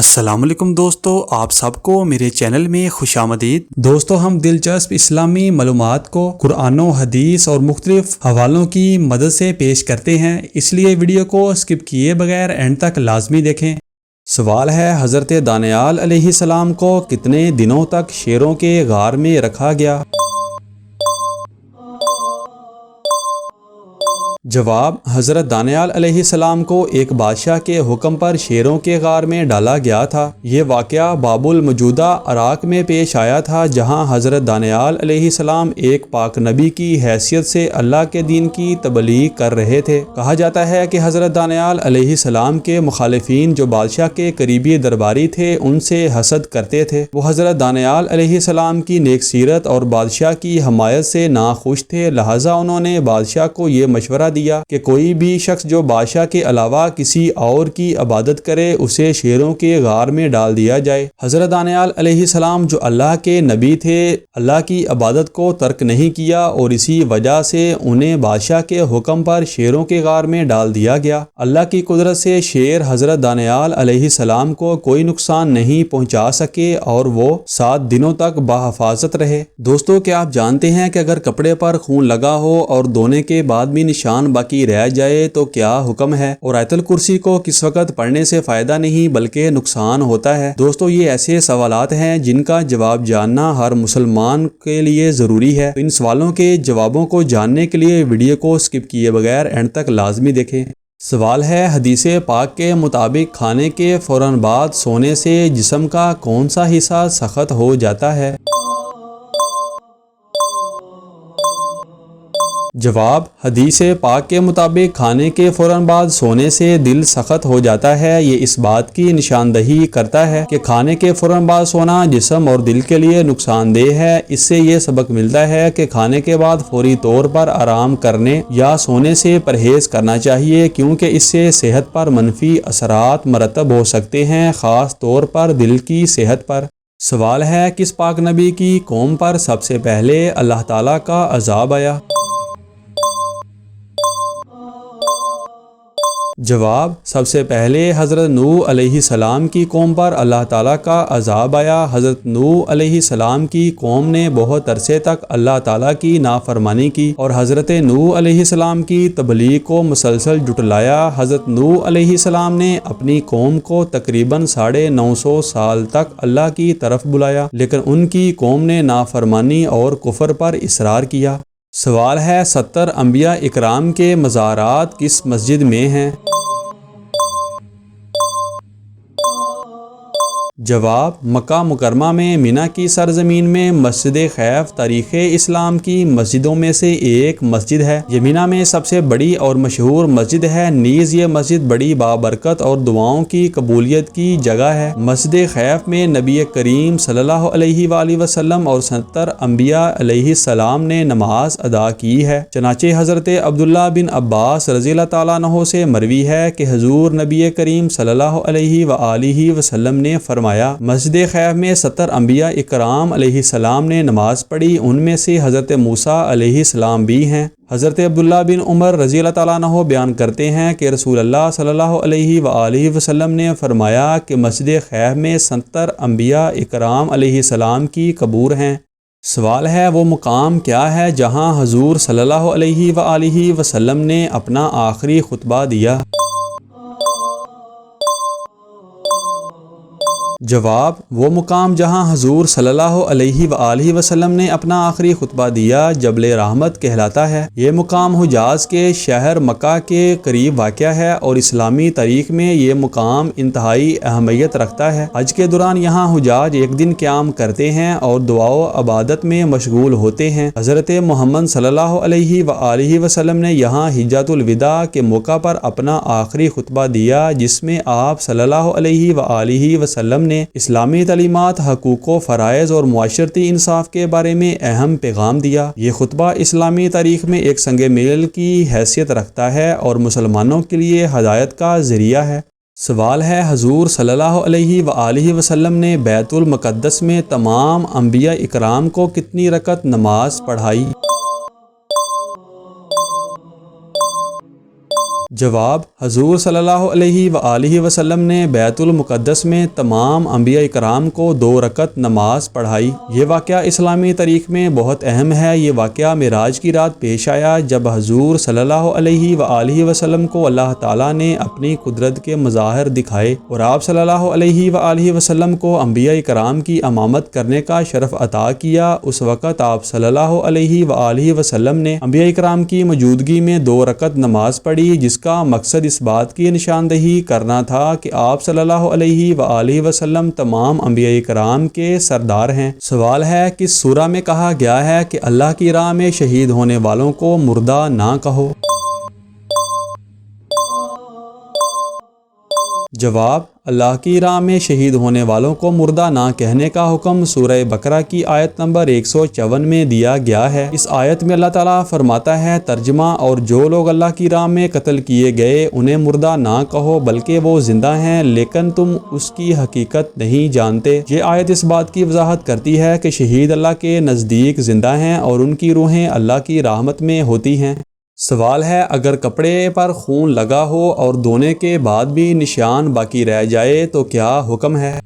السلام علیکم دوستو، آپ سب کو میرے چینل میں خوش آمدید۔ دوستو، ہم دلچسپ اسلامی معلومات کو قرآن و حدیث اور مختلف حوالوں کی مدد سے پیش کرتے ہیں، اس لیے ویڈیو کو اسکپ کیے بغیر اینڈ تک لازمی دیکھیں۔ سوال ہے، حضرت دانیال علیہ السلام کو کتنے دنوں تک شیروں کے غار میں رکھا گیا؟ جواب، حضرت دانیال علیہ السلام کو ایک بادشاہ کے حکم پر شیروں کے غار میں ڈالا گیا تھا۔ یہ واقعہ باب الموجودہ عراق میں پیش آیا تھا، جہاں حضرت دانیال علیہ السلام ایک پاک نبی کی حیثیت سے اللہ کے دین کی تبلیغ کر رہے تھے۔ کہا جاتا ہے کہ حضرت دانیال علیہ السلام کے مخالفین جو بادشاہ کے قریبی درباری تھے ان سے حسد کرتے تھے۔ وہ حضرت دانیال علیہ السلام کی نیک سیرت اور بادشاہ کی حمایت سے ناخوش تھے، لہٰذا انہوں نے بادشاہ کو یہ مشورہ دیا کہ کوئی بھی شخص جو بادشاہ کے علاوہ کسی اور کی عبادت کرے اسے شیروں کے غار میں ڈال دیا جائے۔ حضرت دانیال علیہ السلام جو اللہ کے نبی تھے، اللہ کی عبادت کو ترک نہیں کیا اور اسی وجہ سے انہیں بادشاہ کے حکم پر شیروں کے غار میں ڈال دیا گیا۔ اللہ کی قدرت سے شیر حضرت دانیال علیہ السلام کو کوئی نقصان نہیں پہنچا سکے اور وہ 7 دنوں تک بحفاظت رہے۔ دوستو، کیا آپ جانتے ہیں کہ اگر کپڑے پر خون لگا ہو اور دھونے کے بعد بھی نشان باقی رہ جائے تو کیا حکم ہے؟ اور آیت الکرسی کو کس وقت پڑھنے سے فائدہ نہیں بلکہ نقصان ہوتا ہے؟ دوستو، یہ ایسے سوالات ہیں جن کا جواب جاننا ہر مسلمان کے لیے ضروری ہے۔ ان سوالوں کے جوابوں کو جاننے کے لیے ویڈیو کو اسکپ کیے بغیر اینڈ تک لازمی دیکھیں۔ سوال ہے، حدیث پاک کے مطابق کھانے کے فوراً بعد سونے سے جسم کا کون سا حصہ سخت ہو جاتا ہے؟ جواب، حدیث پاک کے مطابق کھانے کے فوراً بعد سونے سے دل سخت ہو جاتا ہے۔ یہ اس بات کی نشاندہی کرتا ہے کہ کھانے کے فوراً بعد سونا جسم اور دل کے لیے نقصان دہ ہے۔ اس سے یہ سبق ملتا ہے کہ کھانے کے بعد فوری طور پر آرام کرنے یا سونے سے پرہیز کرنا چاہیے، کیونکہ اس سے صحت پر منفی اثرات مرتب ہو سکتے ہیں، خاص طور پر دل کی صحت پر۔ سوال ہے، کس پاک نبی کی قوم پر سب سے پہلے اللہ تعالیٰ کا عذاب آیا؟ جواب، سب سے پہلے حضرت نوح علیہ السلام کی قوم پر اللہ تعالیٰ کا عذاب آیا۔ حضرت نوح علیہ السلام کی قوم نے بہت عرصے تک اللہ تعالیٰ کی نافرمانی کی اور حضرت نوح علیہ السلام کی تبلیغ کو مسلسل جھٹلایا۔ حضرت نوح علیہ السلام نے اپنی قوم کو تقریباً 950 سال تک اللہ کی طرف بلایا، لیکن ان کی قوم نے نافرمانی اور کفر پر اصرار کیا۔ سوال ہے، 70 انبیاء اکرام کے مزارات کس مسجد میں ہیں؟ جواب، مکہ مکرمہ میں منی کی سرزمین میں مسجد خیف تاریخ اسلام کی مسجدوں میں سے ایک مسجد ہے۔ یہ منی میں سب سے بڑی اور مشہور مسجد ہے، نیز یہ مسجد بڑی بابرکت اور دعاؤں کی قبولیت کی جگہ ہے۔ مسجد خیف میں نبی کریم صلی اللہ علیہ وآلہ وسلم اور 70 انبیاء علیہ السلام نے نماز ادا کی ہے۔ چنانچہ حضرت عبداللہ بن عباس رضی اللہ تعالیٰ عنہ سے مروی ہے کہ حضور نبی کریم صلی اللہ علیہ وآلہ وسلم نے فرمایا، مسجد خیف میں 70 انبیاء اکرام علیہ السلام نے نماز پڑھی، ان میں سے حضرت موسیٰ علیہ السلام بھی ہیں۔ حضرت عبداللہ بن عمر رضی اللہ تعالیٰ عنہ بیان کرتے ہیں کہ رسول اللہ صلی اللہ علیہ وآلہ وسلم نے فرمایا کہ مسجد خیف میں 70 انبیاء اکرام علیہ السلام کی قبور ہیں۔ سوال ہے، وہ مقام کیا ہے جہاں حضور صلی اللہ علیہ وآلہ وسلم نے اپنا آخری خطبہ دیا؟ جواب، وہ مقام جہاں حضور صلی اللہ علیہ وآلہ وسلم نے اپنا آخری خطبہ دیا جبل رحمت کہلاتا ہے۔ یہ مقام حجاز کے شہر مکہ کے قریب واقع ہے اور اسلامی تاریخ میں یہ مقام انتہائی اہمیت رکھتا ہے۔ حج کے دوران یہاں حجاج ایک دن قیام کرتے ہیں اور دعا و عبادت میں مشغول ہوتے ہیں۔ حضرت محمد صلی اللہ علیہ وآلہ وسلم نے یہاں حجۃ الوداع کے موقع پر اپنا آخری خطبہ دیا، جس میں آپ صلی اللہ علیہ وآلہ وسلم نے اسلامی تعلیمات، حقوق و فرائض اور معاشرتی انصاف کے بارے میں اہم پیغام دیا۔ یہ خطبہ اسلامی تاریخ میں ایک سنگ میل کی حیثیت رکھتا ہے اور مسلمانوں کے لیے ہدایت کا ذریعہ ہے۔ سوال ہے، حضور صلی اللہ علیہ وآلہ وسلم نے بیت المقدس میں تمام انبیاء اکرام کو کتنی رکعت نماز پڑھائی؟ جواب: حضور صلی اللہ علیہ وآلہ وسلم نے بیت المقدس میں تمام انبیاء کرام کو 2 رکعت نماز پڑھائی۔ یہ واقعہ اسلامی تاریخ میں بہت اہم ہے۔ یہ واقعہ معراج کی رات پیش آیا جب حضور صلی اللہ علیہ وآلہ وسلم کو اللہ تعالیٰ نے اپنی قدرت کے مظاہر دکھائے اور آپ صلی اللہ علیہ وآلہ وسلم کو انبیاء کرام کی امامت کرنے کا شرف عطا کیا۔ اس وقت آپ صلی اللہ علیہ وآلہ وسلم نے انبیاء کرام کی موجودگی میں 2 رکعت نماز پڑھی، جس کا مقصد اس بات کی نشاندہی کرنا تھا کہ آپ صلی اللہ علیہ وآلہ وسلم تمام انبیاء کرام کے سردار ہیں۔ سوال ہے، کس سورہ میں کہا گیا ہے کہ اللہ کی راہ میں شہید ہونے والوں کو مردہ نہ کہو؟ جواب: اللہ کی راہ میں شہید ہونے والوں کو مردہ نہ کہنے کا حکم سورہ بقرہ کی آیت نمبر 154 میں دیا گیا ہے۔ اس آیت میں اللہ تعالیٰ فرماتا ہے، ترجمہ: اور جو لوگ اللہ کی راہ میں قتل کیے گئے انہیں مردہ نہ کہو بلکہ وہ زندہ ہیں لیکن تم اس کی حقیقت نہیں جانتے۔ یہ آیت اس بات کی وضاحت کرتی ہے کہ شہید اللہ کے نزدیک زندہ ہیں اور ان کی روحیں اللہ کی رحمت میں ہوتی ہیں۔ سوال ہے، اگر کپڑے پر خون لگا ہو اور دھونے کے بعد بھی نشان باقی رہ جائے تو کیا حکم ہے؟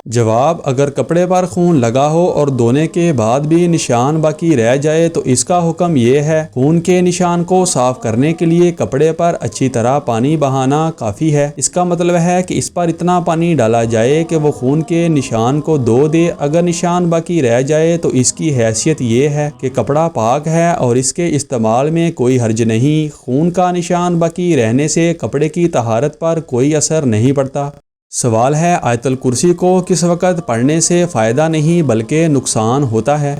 جواب: اگر کپڑے پر خون لگا ہو اور دھونے کے بعد بھی نشان باقی رہ جائے تو اس کا حکم یہ ہے، خون کے نشان کو صاف کرنے کے لیے کپڑے پر اچھی طرح پانی بہانا کافی ہے۔ اس کا مطلب ہے کہ اس پر اتنا پانی ڈالا جائے کہ وہ خون کے نشان کو دھو دے۔ اگر نشان باقی رہ جائے تو اس کی حیثیت یہ ہے کہ کپڑا پاک ہے اور اس کے استعمال میں کوئی حرج نہیں۔ خون کا نشان باقی رہنے سے کپڑے کی طہارت پر کوئی اثر نہیں پڑتا۔ سوال ہے، آیت الکرسی کو کس وقت پڑھنے سے فائدہ نہیں بلکہ نقصان ہوتا ہے؟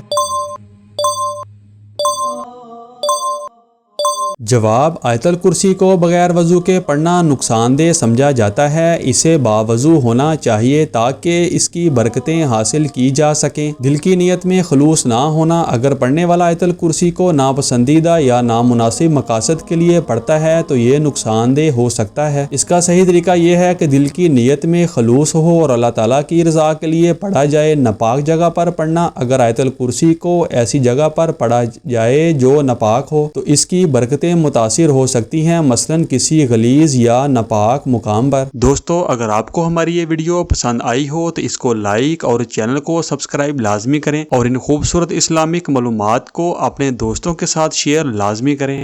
جواب: آیت الکرسی کو بغیر وضو کے پڑھنا نقصان دہ سمجھا جاتا ہے۔ اسے باوضو ہونا چاہیے تاکہ اس کی برکتیں حاصل کی جا سکیں۔ دل کی نیت میں خلوص نہ ہونا: اگر پڑھنے والا آیت الکرسی کو ناپسندیدہ یا نامناسب مقاصد کے لیے پڑھتا ہے تو یہ نقصان دہ ہو سکتا ہے۔ اس کا صحیح طریقہ یہ ہے کہ دل کی نیت میں خلوص ہو اور اللہ تعالیٰ کی رضا کے لیے پڑھا جائے۔ ناپاک جگہ پر پڑھنا: اگر آیت الکرسی کو ایسی جگہ پر پڑھا جائے جو ناپاک ہو تو اس کی برکتیں متاثر ہو سکتی ہیں، مثلاً کسی غلیظ یا ناپاک مقام پر۔ دوستو، اگر آپ کو ہماری یہ ویڈیو پسند آئی ہو تو اس کو لائک اور چینل کو سبسکرائب لازمی کریں اور ان خوبصورت اسلامک معلومات کو اپنے دوستوں کے ساتھ شیئر لازمی کریں۔